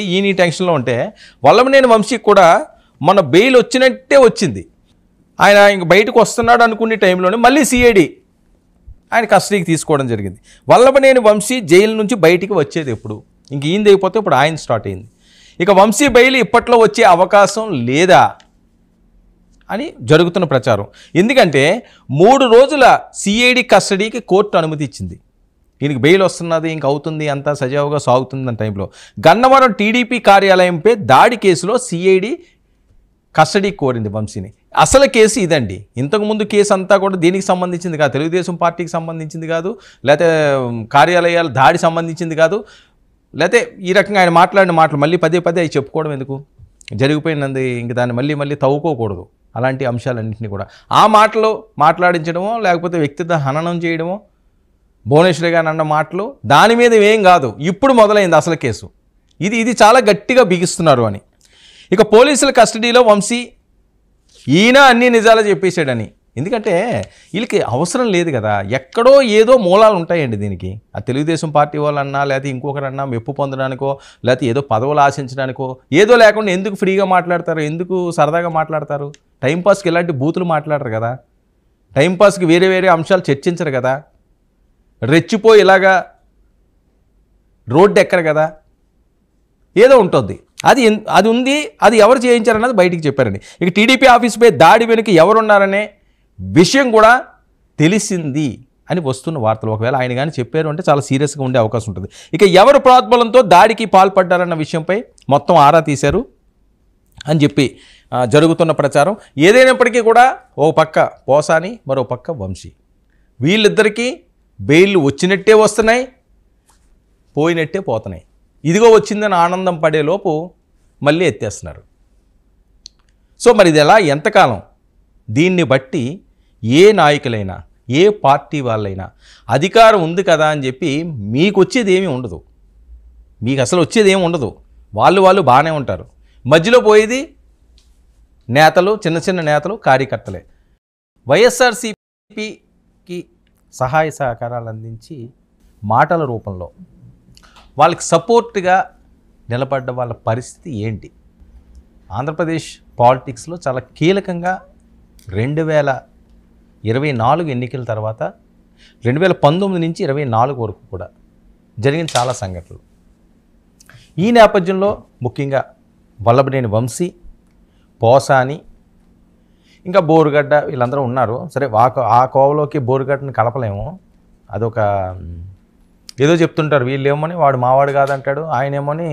ఈయన టెన్షన్లో ఉంటే వల్లభనేని వంశీకి కూడా మన బెయిల్ వచ్చినట్టే వచ్చింది. ఆయన ఇంక బయటకు వస్తున్నాడు అనుకునే టైంలోనే మళ్ళీ సిఐడి ఆయన కస్టడీకి తీసుకోవడం జరిగింది. వల్లభనేని వంశీ జైలు నుంచి బయటికి వచ్చేది ఎప్పుడు? ఇంక ఈయన దిగిపోతే ఇప్పుడు ఆయన స్టార్ట్ అయింది. ఇక వంశీ బెయిల్ ఇప్పట్లో వచ్చే అవకాశం లేదా అని జరుగుతున్న ప్రచారం. ఎందుకంటే 3 రోజుల సిఐడి కస్టడీకి కోర్టు అనుమతి ఇచ్చింది. ఈయనకి బెయిల్ వస్తున్నది, ఇంక అవుతుంది, అంతా సజావుగా సాగుతుందన్న టైంలో గన్నవరం టీడీపీ కార్యాలయంపై దాడి కేసులో సిఐడి కస్టడీ కోరింది వంశీని. అసలు కేసు ఇదండి. ఇంతకుముందు కేసు అంతా కూడా దీనికి సంబంధించింది కాదు, తెలుగుదేశం పార్టీకి సంబంధించింది కాదు, లేకపోతే కార్యాలయాల దాడి సంబంధించింది కాదు, లేకపోతే ఈ రకంగా ఆయన మాట్లాడిన మాటలు మళ్ళీ పదే అవి చెప్పుకోవడం ఎందుకు? జరిగిపోయినది ఇంక దాన్ని మళ్ళీ తవ్వుకోకూడదు. అలాంటి అంశాలన్నింటినీ కూడా ఆ మాటలు మాట్లాడించడమో లేకపోతే వ్యక్తిగత హననం చేయడమో, భువనేశ్వరి గారు అన్న మాటలు దాని మీద ఏం కాదు. ఇప్పుడు మొదలైంది అసలు కేసు. ఇది చాలా గట్టిగా బిగిస్తున్నారు అని. ఇక పోలీసుల కస్టడీలో వంశీ ఈయన అన్ని నిజాలు చెప్పేశాడని. ఎందుకంటే వీళ్ళకి అవసరం లేదు కదా, ఎక్కడో ఏదో మూలాలు ఉంటాయండి దీనికి. ఆ తెలుగుదేశం పార్టీ వాళ్ళన్నా లేకపోతే ఇంకొకరన్నా మెప్పు పొందడానికో లేకపోతే ఏదో పదవులు ఆశించడానికో ఏదో లేకుండా ఎందుకు ఫ్రీగా మాట్లాడతారు, ఎందుకు సరదాగా మాట్లాడతారు? టైంపాస్కి ఇలాంటి బూతులు మాట్లాడరు కదా, టైంపాస్కి వేరే అంశాలు చర్చించరు కదా, రెచ్చిపోయి ఇలాగా రోడ్డు ఎక్కరు కదా, ఏదో ఉంటుంది. అది ఉంది. అది ఎవరు చేయించారన్నది బయటికి చెప్పారండి. ఇక టీడీపీ ఆఫీసుపై దాడి వెనుక ఎవరున్నారనే విషయం కూడా తెలిసింది అని వస్తున్న వార్తలు. ఒకవేళ ఆయన కానీ చెప్పారు అంటే చాలా సీరియస్గా ఉండే అవకాశం ఉంటుంది. ఇక ఎవరు ప్రోద్బలంతో దాడికి పాల్పడ్డారన్న విషయంపై మొత్తం ఆరా తీశారు అని చెప్పి జరుగుతున్న ప్రచారం. ఏదైనప్పటికీ కూడా ఓ పక్క పోసాని, మరో పక్క వంశీ, వీళ్ళిద్దరికీ బెయిల్ వచ్చినట్టే వస్తున్నాయి, పోయినట్టే పోతున్నాయి. ఇదిగో వచ్చిందని ఆనందం పడేలోపు మళ్ళీ ఎత్తేస్తున్నారు. సో మరి ఇది ఎలా, ఎంతకాలం? దీన్ని బట్టి ఏ నాయకులైనా ఏ పార్టీ వాళ్ళైనా అధికారం ఉంది కదా అని చెప్పి మీకు వచ్చేది ఏమీ ఉండదు. మీకు అసలు వచ్చేది ఏమి ఉండదు. వాళ్ళు బాగానే ఉంటారు. మధ్యలో పోయేది నేతలు, చిన్న నేతలు, కార్యకర్తలే. వైఎస్ఆర్సీపీకి సహాయ సహకారాలు అందించి మాటల రూపంలో వాళ్ళకి సపోర్ట్గా నిలబడ్డ వాళ్ళ పరిస్థితి ఏంటి? ఆంధ్రప్రదేశ్ పాలిటిక్స్లో చాలా కీలకంగా 2024 ఎన్నికల తర్వాత 2019 నుంచి 24 వరకు కూడా జరిగిన చాలా సంఘటనలు. ఈ నేపథ్యంలో ముఖ్యంగా వల్లభనేని వంశీ, పోసాని, ఇంకా బోరుగడ్డ వీళ్ళందరూ ఉన్నారు. సరే ఆ కోవలోకి బోరుగడ్డని కలపలేము. అదొక ఏదో చెప్తుంటారు, వీళ్ళేమోని వాడు మావాడు కాదంటాడు, ఆయనేమోని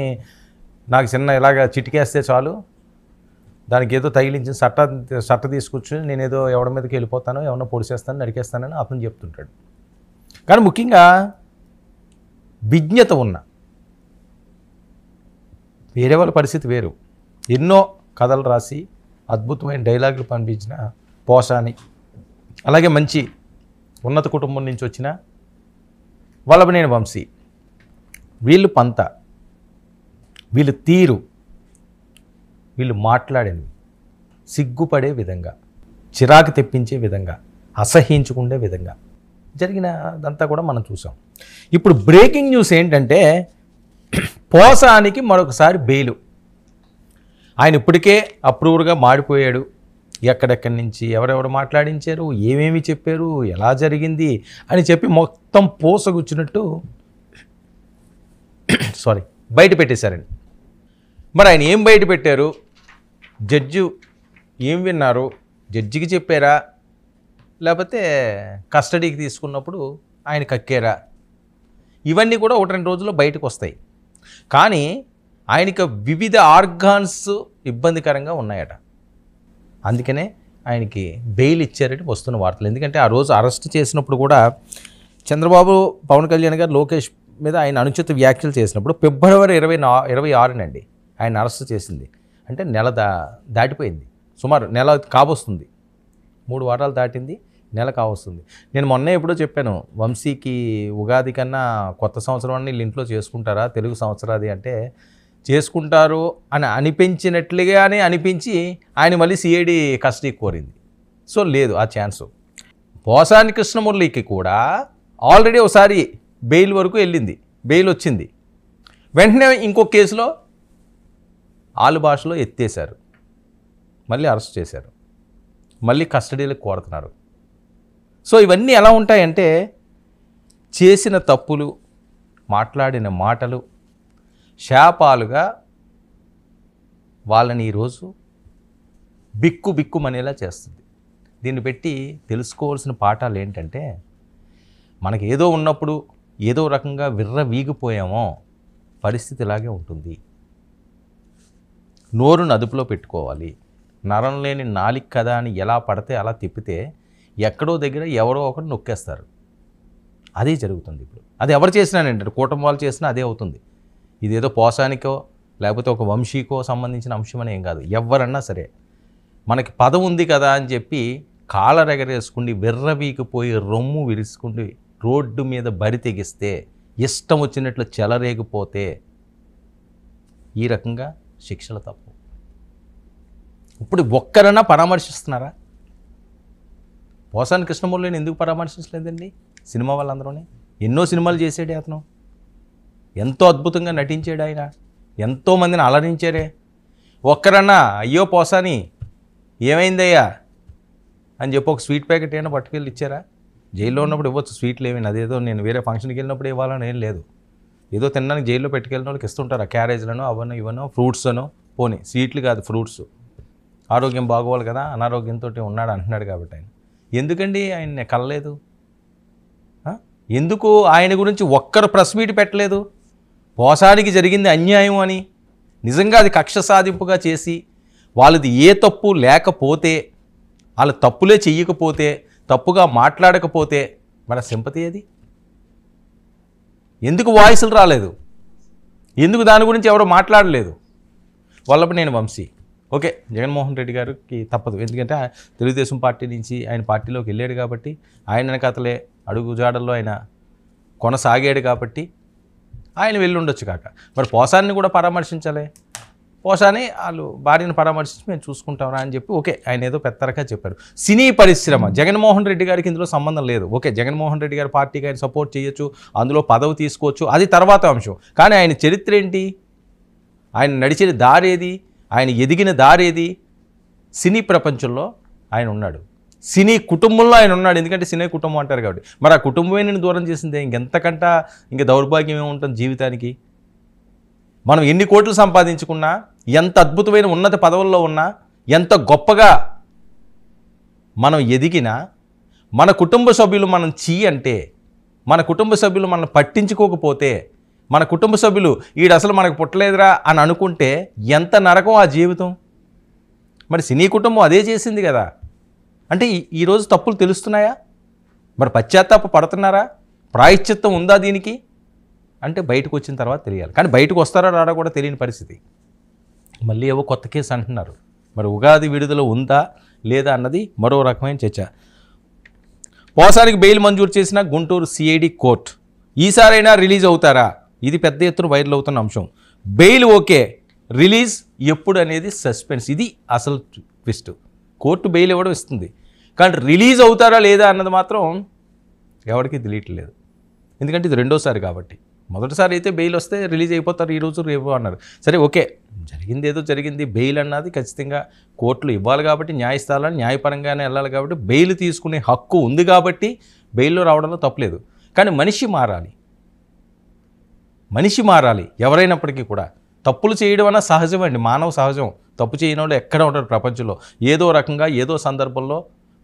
నాకు చిన్న ఇలాగ చిటికేస్తే చాలు దానికి ఏదో తగిలించి సట్ట తీసుకొచ్చుని నేనేదో ఎవరి మీదకి వెళ్ళిపోతానో, ఎవరినో పొడిచేస్తాను, నరికేస్తానని అతను చెప్తుంటాడు. కానీ ముఖ్యంగా విజ్ఞత ఉన్న వేరే వాళ్ళ పరిస్థితి వేరు. ఎన్నో కథలు రాసి అద్భుతమైన డైలాగులు పంపించిన పోసాని, అలాగే మంచి ఉన్నత కుటుంబం నుంచి వచ్చిన వల్లభనేని వంశీ, వీళ్ళు పంత, వీళ్ళు తీరు, వీళ్ళు మాట్లాడేది సిగ్గుపడే విధంగా, చిరాకు తెప్పించే విధంగా, అసహ్యించుకునే విధంగా జరిగినదంతా కూడా మనం చూసాం. ఇప్పుడు బ్రేకింగ్ న్యూస్ ఏంటంటే పోసానికి మరొకసారి బెయిలు. ఆయన ఇప్పటికే అప్రూవర్గా మాడిపోయాడు. ఎక్కడెక్కడి నుంచి ఎవరెవరు మాట్లాడించారు, ఏమేమి చెప్పారు, ఎలా జరిగింది అని చెప్పి మొత్తం పోసగుచ్చినట్టు బయట పెట్టేశారండి. మరి ఆయన ఏం బయట పెట్టారు, జడ్జి ఏం విన్నారు, జడ్జికి చెప్పారా, లేకపోతే కస్టడీకి తీసుకున్నప్పుడు ఆయన కక్కారా, ఇవన్నీ కూడా 1-2 రోజుల్లో బయటకు వస్తాయి. కానీ ఆయనకి వివిధ ఆర్గాన్స్ ఇబ్బందికరంగా ఉన్నాయట. అందుకనే ఆయనకి బెయిల్ ఇచ్చారని వస్తున్న వార్తలు. ఎందుకంటే ఆ రోజు అరెస్ట్ చేసినప్పుడు కూడా చంద్రబాబు, పవన్ కళ్యాణ్ గారు లోకేష్ మీద ఆయన అనుచిత వ్యాఖ్యలు చేసినప్పుడు ఫిబ్రవరి 26 ఆయన అరెస్ట్ చేసింది. అంటే నెల దాటిపోయింది, సుమారు నెల కావస్తుంది, 3 వారాలు దాటింది, నెల కావస్తుంది. నేను మొన్న ఎప్పుడో చెప్పాను, వంశీకి ఉగాది కన్నా కొత్త సంవత్సరం అని వీళ్ళు ఇంట్లో చేసుకుంటారా, తెలుగు సంవత్సరాది అంటే చేసుకుంటారు అని అనిపించినట్లుగానే అనిపించి ఆయన మళ్ళీ సిఐడి కస్టడీ కోరింది. సో లేదు ఆ ఛాన్సు. పోసాని కృష్ణమురళికి కూడా ఆల్రెడీ ఒకసారి బెయిల్ వరకు వెళ్ళింది, బెయిల్ వచ్చింది. వెంటనే ఇంకో కేసులో వాళ్ళ భాషలో ఎత్తేశారు, మళ్ళీ అరెస్ట్ చేశారు, మళ్ళీ కస్టడీలకు కోరుతున్నారు. సో ఇవన్నీ ఎలా ఉంటాయంటే చేసిన తప్పులు, మాట్లాడిన మాటలు శాపాలుగా వాళ్ళని ఈరోజు బిక్కుమనేలా చేస్తుంది. దీన్ని పెట్టి తెలుసుకోవాల్సిన పాఠాలు ఏంటంటే, మనకి ఏదో ఉన్నప్పుడు ఏదో రకంగా వీగిపోయామో పరిస్థితి ఇలాగే ఉంటుంది. నోరును అదుపులో పెట్టుకోవాలి. నరం లేని నాలిక కదా అని ఎలా పడితే అలా తిప్పితే ఎక్కడో దగ్గర ఎవరో ఒకరు నొక్కేస్తారు. అదే జరుగుతుంది ఇప్పుడు. అది ఎవరు చేసినానంటే కూటమి వాళ్ళు చేసినా అదే అవుతుంది. ఇదేదో పోసానికో లేకపోతే ఒక వంశీకో సంబంధించిన అంశం అని ఏం కాదు. ఎవరన్నా సరే మనకి పదం ఉంది కదా అని చెప్పి కాలరెగరేసుకుని వీగిపోయి రొమ్ము విరుచుకుండి రోడ్డు మీద బరి తెగిస్తే, ఇష్టం వచ్చినట్లు చెలరేగిపోతే ఈ రకంగా శిక్షలు తప్పు. ఇప్పుడు ఒక్కరన్నా పరామర్శిస్తున్నారా? పోసాని కృష్ణమూర్తిని ఎందుకు పరామర్శించలేదండి? సినిమా వాళ్ళందరూనే ఎన్నో సినిమాలు చేసాడే అతను, ఎంతో అద్భుతంగా నటించాడు ఆయన, ఎంతోమందిని అలరించారే. ఒక్కరన్నా అయ్యో పోసాని ఏమైందయ్యా అని చెప్పి ఒక స్వీట్ ప్యాకెట్ ఏమైనా పట్టుకెళ్ళి ఇచ్చారా? జైల్లో ఉన్నప్పుడు ఇవ్వచ్చు స్వీట్లు ఏమైనా, అదేదో నేను వేరే ఫంక్షన్కి వెళ్ళినప్పుడు ఇవ్వాలని ఏం లేదు. ఏదో తినడానికి జైల్లో పెట్టుకెళ్ళిన వాళ్ళకి ఇస్తుంటారు, క్యారేజ్లను అవన్నో ఇవన్నో ఫ్రూట్స్ అనో. పోనీ స్వీట్లు కాదు ఫ్రూట్స్. ఆరోగ్యం బాగోవాలి కదా, అనారోగ్యంతో ఉన్నాడు అంటున్నాడు కాబట్టి ఆయన ఎందుకండి ఆయన కలలేదు? ఎందుకు ఆయన గురించి ఒక్కరు ప్రెస్ మీట్ పెట్టలేదు? పోసానికి జరిగింది అన్యాయం అని, నిజంగా అది కక్ష సాధింపుగా చేసి వాళ్ళది ఏ తప్పు లేకపోతే, వాళ్ళ తప్పులే చెయ్యకపోతే, తప్పుగా మాట్లాడకపోతే మన సింపతి ఏది? ఎందుకు వాయిస్లు రాలేదు? ఎందుకు దాని గురించి ఎవరో మాట్లాడలేదు? వల్లభనేని వంశీ ఓకే, జగన్మోహన్ రెడ్డి గారికి తప్పదు, ఎందుకంటే తెలుగుదేశం పార్టీ నుంచి ఆయన పార్టీలోకి వెళ్ళాడు కాబట్టి, ఆయన వెనకాతలే అడుగుజాడల్లో ఆయన కొనసాగాడు కాబట్టి ఆయన వెళ్ళుండొచ్చు. కాక మరి పోసాన్ని కూడా పరామర్శించాలి. పోసాని వాళ్ళు భార్యను పరామర్శించి మేము చూసుకుంటామరా అని చెప్పి ఓకే, ఆయన ఏదో పెద్దరగా చెప్పారు. సినీ పరిశ్రమ జగన్మోహన్ రెడ్డి గారికి ఇందులో సంబంధం లేదు. ఓకే, జగన్మోహన్ రెడ్డి గారి పార్టీకి ఆయన సపోర్ట్ చేయొచ్చు, అందులో పదవి తీసుకోవచ్చు, అది తర్వాత అంశం. కానీ ఆయన చరిత్ర ఏంటి? ఆయన నడిచిన దారేది? ఆయన ఎదిగిన దారేది? సినీ ప్రపంచంలో ఆయన ఉన్నాడు, సినీ కుటుంబంలో ఆయన ఉన్నాడు. ఎందుకంటే సినీ కుటుంబం అంటారు కాబట్టి. మరి ఆ కుటుంబమే నేను దూరం చేసిందే, ఇంకెంతకంట ఇంకా దౌర్భాగ్యం ఏముంటుంది జీవితానికి? మనం ఎన్ని కోట్లు సంపాదించుకున్నా, ఎంత అద్భుతమైన ఉన్నత పదవుల్లో ఉన్నా, ఎంత గొప్పగా మనం ఎదిగినా, మన కుటుంబ సభ్యులు మనం అంటే, మన కుటుంబ సభ్యులు మనం పట్టించుకోకపోతే, మన కుటుంబ సభ్యులు ఈడు అసలు మనకు పుట్టలేదురా అని అనుకుంటే ఎంత నరకం ఆ జీవితం. మరి సినీ కుటుంబం అదే చేసింది కదా. అంటే ఈరోజు తప్పులు తెలుస్తున్నాయా? మరి పశ్చాత్తాప పడుతున్నారా? ప్రాయశ్చిత్తం ఉందా దీనికి అంటే బయటకు వచ్చిన తర్వాత తెలియాలి. కానీ బయటకు వస్తారా రాడా కూడా తెలియని పరిస్థితి. మళ్ళీ ఏవో కొత్త కేసు అంటున్నారు. మరి ఉగాది విడుదల ఉందా లేదా అన్నది మరో రకమైన చర్చ. పోసానికి బెయిల్ మంజూరు చేసిన గుంటూరు సిఐడి కోర్టు ఈసారైనా రిలీజ్ అవుతారా? ఇది పెద్ద ఎత్తున వైరల్ అవుతున్న అంశం. బెయిల్ ఓకే, రిలీజ్ ఎప్పుడు అనేది సస్పెన్స్. ఇది అసలు ట్విస్ట్. కోర్టు బెయిల్ ఇవ్వడం ఇస్తుంది, కానీ రిలీజ్ అవుతారా లేదా అన్నది మాత్రం ఎవరికి తెలియట్లేదు. ఎందుకంటే ఇది రెండోసారి కాబట్టి. మొదటిసారి అయితే బెయిల్ వస్తే రిలీజ్ అయిపోతారు ఈరోజు రేపు అన్నారు. సరే ఓకే, జరిగింది ఏదో జరిగింది. బెయిల్ అన్నది ఖచ్చితంగా కోర్టులు ఇవ్వాలి కాబట్టి, న్యాయస్థానాలు న్యాయపరంగానే వెళ్ళాలి కాబట్టి, బెయిల్ తీసుకునే హక్కు ఉంది కాబట్టి బెయిల్లో రావడంలో తప్పలేదు. కానీ మనిషి మారాలి, మనిషి మారాలి. ఎవరైనప్పటికీ కూడా తప్పులు చేయడం అన్న సహజం అండి, మానవ సహజం. తప్పు చేయని వాళ్ళు ఎక్కడ ఉంటారు ప్రపంచంలో? ఏదో రకంగా ఏదో సందర్భంలో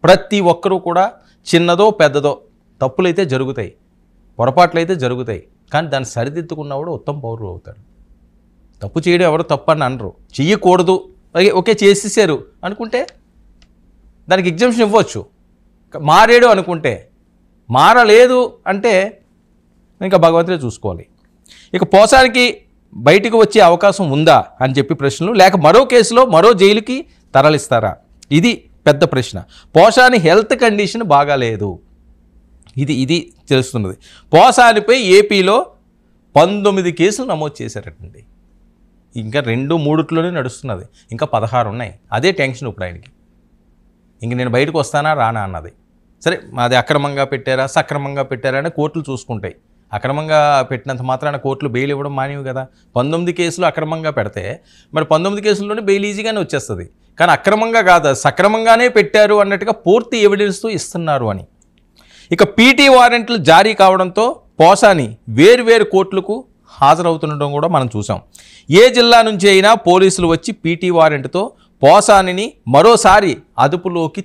ప్రతి ఒక్కరూ కూడా చిన్నదో పెద్దదో తప్పులైతే జరుగుతాయి, పొరపాట్లు అయితే జరుగుతాయి. కానీ దాన్ని సరిదిద్దుకున్నవాడు ఉత్తమ పౌరుడు అవుతాడు. తప్పు చేయడం ఎవరు తప్పు అని అనరు. చెయ్యకూడదు ఓకే చేసేసారు అనుకుంటే దానికి ఎగ్జామ్షన్ ఇవ్వచ్చు. మారాడు అనుకుంటే, మారలేదు అంటే ఇంకా భగవంతుడే చూసుకోవాలి. ఇక పోసానికి బయటికి వచ్చే అవకాశం ఉందా అని చెప్పి ప్రశ్నలు, లేక మరో కేసులో మరో జైలుకి తరలిస్తారా? ఇది పెద్ద ప్రశ్న. పోసాని హెల్త్ కండిషన్ బాగాలేదు, ఇది తెలుస్తున్నది. పోసానిపై ఏపీలో 19 కేసులు నమోదు చేశారటండి. ఇంకా 2-3 నడుస్తున్నది, ఇంకా 16 ఉన్నాయి. అదే టెన్షన్ ఇప్పుడు ఆయనకి. ఇంక నేను బయటకు వస్తానా రానా అన్నది. సరే అది అక్రమంగా పెట్టారా సక్రమంగా పెట్టారా అని కోర్టులు చూసుకుంటాయి. అక్రమంగా పెట్టినంత మాత్రాన కోర్టులు బెయిల్ ఇవ్వడం మానేవి కదా. 19 కేసులు అక్రమంగా పెడితే మరి 19 కేసుల్లోనే బెయిల్ ఈజీగానే వచ్చేస్తుంది. కానీ అక్రమంగా కాదు, సక్రమంగానే పెట్టారు అన్నట్టుగా పూర్తి ఎవిడెన్స్తో ఇస్తున్నారు అని. ఇక పీటీ వారెంట్లు జారీ కావడంతో పోసాని వేర్వేరు కోర్టులకు హాజరవుతుండడం కూడా మనం చూసాం. ఏ జిల్లా నుంచి అయినా పోలీసులు వచ్చి పీటీ వారెంట్తో పోసానిని మరోసారి అదుపులోకి